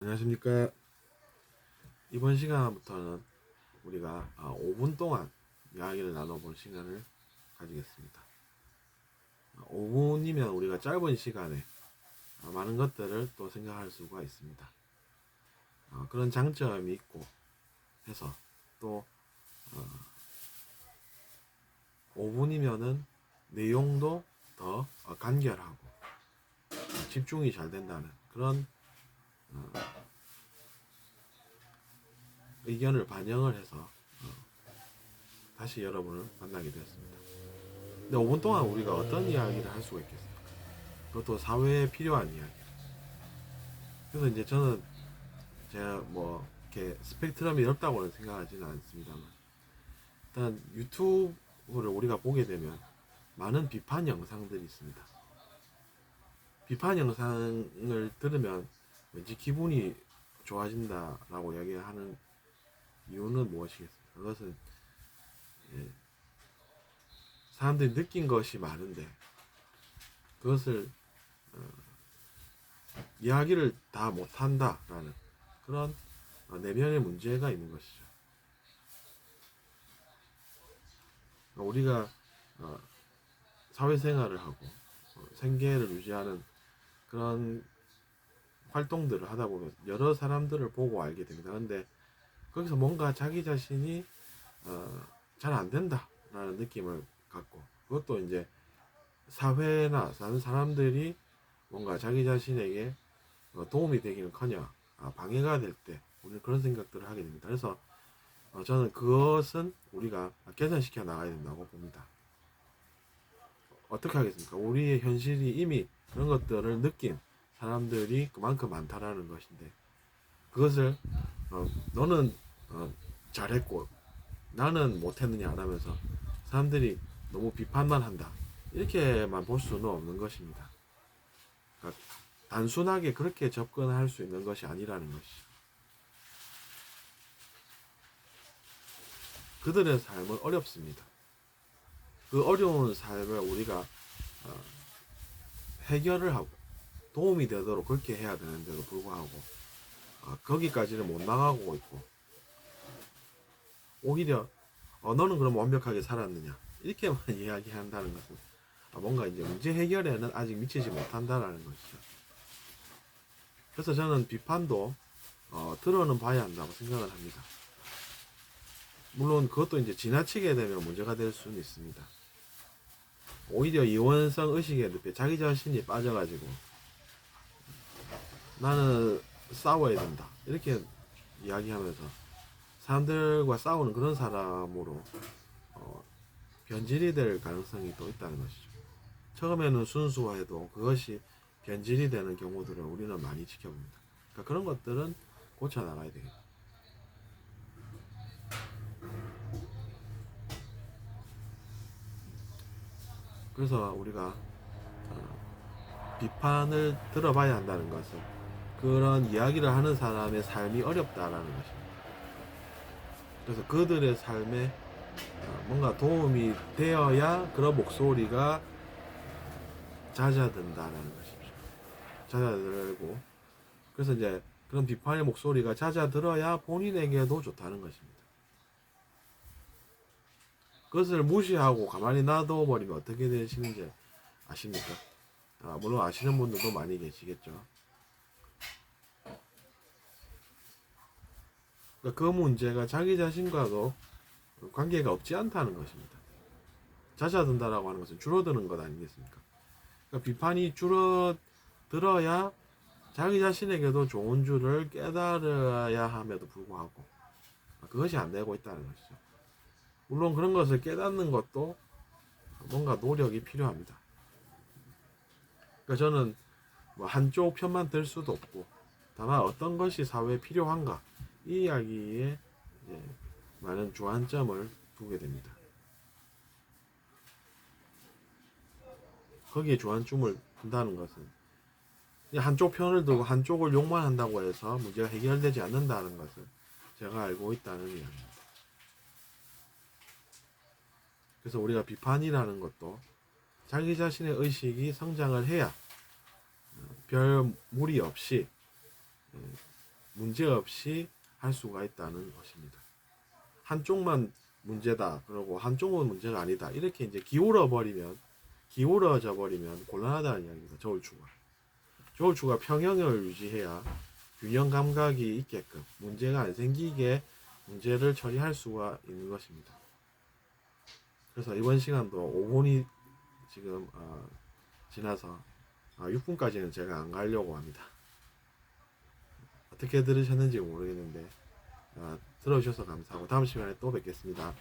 안녕하십니까. 이번 시간부터는 우리가 5분 동안 이야기를 나눠볼 시간을 가지겠습니다. 5분이면 우리가 짧은 시간에 많은 것들을 또 생각할 수가 있습니다. 그런 장점이 있고 해서 또 5분이면은 내용도 더 간결하고 집중이 잘 된다는 그런 의견을 반영을 해서 다시 여러분을 만나게 되었습니다. 근데 5분 동안 우리가 어떤 이야기를 할 수가 있겠습니까? 그것도 사회에 필요한 이야기. 그래서 이제 저는 제가 뭐 이렇게 스펙트럼이 넓다고는 생각하지는 않습니다만, 일단 유튜브를 우리가 보게 되면 많은 비판 영상들이 있습니다. 비판 영상을 들으면 왠지 기분이 좋아진다라고 이야기하는 이유는 무엇이겠습니까? 그것은 사람들이 느낀 것이 많은데 그것을 이야기를 다 못한다라는 그런 내면의 문제가 있는 것이죠. 우리가 사회생활을 하고 생계를 유지하는 그런 활동들을 하다 보면 여러 사람들을 보고 알게 됩니다. 그런데 거기서 뭔가 자기 자신이 잘 안 된다라는 느낌을 갖고, 그것도 이제 사회나 사는 사람들이 뭔가 자기 자신에게 도움이 되기는커녕 방해가 될 때 우리는 그런 생각들을 하게 됩니다. 그래서 저는 그것은 우리가 개선시켜 나가야 된다고 봅니다. 어떻게 하겠습니까? 우리의 현실이 이미 그런 것들을 느낀 사람들이 그만큼 많다라는 것인데, 그것을 너는 잘했고 나는 못했느냐 안 하면서 사람들이 너무 비판만 한다, 이렇게만 볼 수는 없는 것입니다. 그러니까 단순하게 그렇게 접근할 수 있는 것이 아니라는 것이죠. 그들의 삶은 어렵습니다. 그 어려운 삶을 우리가 해결을 하고 도움이 되도록 그렇게 해야 되는데도 불구하고 거기까지는 못 나가고 있고, 오히려 너는 그럼 완벽하게 살았느냐 이렇게만 이야기한다는 것은 뭔가 이제 문제 해결에는 아직 미치지 못한다라는 것이죠. 그래서 저는 비판도 들어는 봐야 한다고 생각을 합니다. 물론 그것도 이제 지나치게 되면 문제가 될 수는 있습니다. 오히려 이원성 의식에 늪에 자기 자신이 빠져가지고 나는 싸워야 된다 이렇게 이야기하면서 사람들과 싸우는 그런 사람으로 변질이 될 가능성이 또 있다는 것이죠. 처음에는 순수해도 그것이 변질이 되는 경우들을 우리는 많이 지켜봅니다. 그러니까 그런 것들은 고쳐 나가야 되겠다. 그래서 우리가 비판을 들어봐야 한다는 것은 그런 이야기를 하는 사람의 삶이 어렵다라는 것입니다. 그래서 그들의 삶에 뭔가 도움이 되어야 그런 목소리가 잦아든다라는 것이죠. 잦아들고, 그래서 이제 그런 비판의 목소리가 잦아들어야 본인에게도 좋다는 것입니다. 그것을 무시하고 가만히 놔둬버리면 어떻게 되시는지 아십니까? 물론 아시는 분들도 많이 계시겠죠. 그러니까 그 문제가 자기 자신과도 관계가 없지 않다는 것입니다. 잦아든다라고 하는 것은 줄어드는 것 아니겠습니까? 그러니까 비판이 줄어들어야 자기 자신에게도 좋은 줄을 깨달아야 함에도 불구하고 그것이 안 되고 있다는 것이죠. 물론 그런 것을 깨닫는 것도 뭔가 노력이 필요합니다. 그러니까 저는 뭐 한쪽 편만 들 수도 없고, 다만 어떤 것이 사회에 필요한가 이 이야기에 많은 주안점을 두게 됩니다. 거기에 주안점을 둔다는 것은 한쪽 편을 두고 한쪽을 욕만 한다고 해서 문제가 해결되지 않는다는 것을 제가 알고 있다는 이야기입니다. 그래서 우리가 비판이라는 것도 자기 자신의 의식이 성장을 해야 별 무리 없이 문제 없이 할 수가 있다는 것입니다. 한쪽만 문제다. 그리고 한쪽은 문제가 아니다. 이렇게 이제 기울어져 버리면 곤란하다는 이야기입니다. 저울추가 평형을 유지해야 균형 감각이 있게끔 문제가 안 생기게 문제를 처리할 수가 있는 것입니다. 그래서 이번 시간도 5분이 지금 지나서 6분까지는 제가 안 가려고 합니다. 어떻게 들으셨는지 모르겠는데 들어주셔서 감사하고 다음 시간에 또 뵙겠습니다.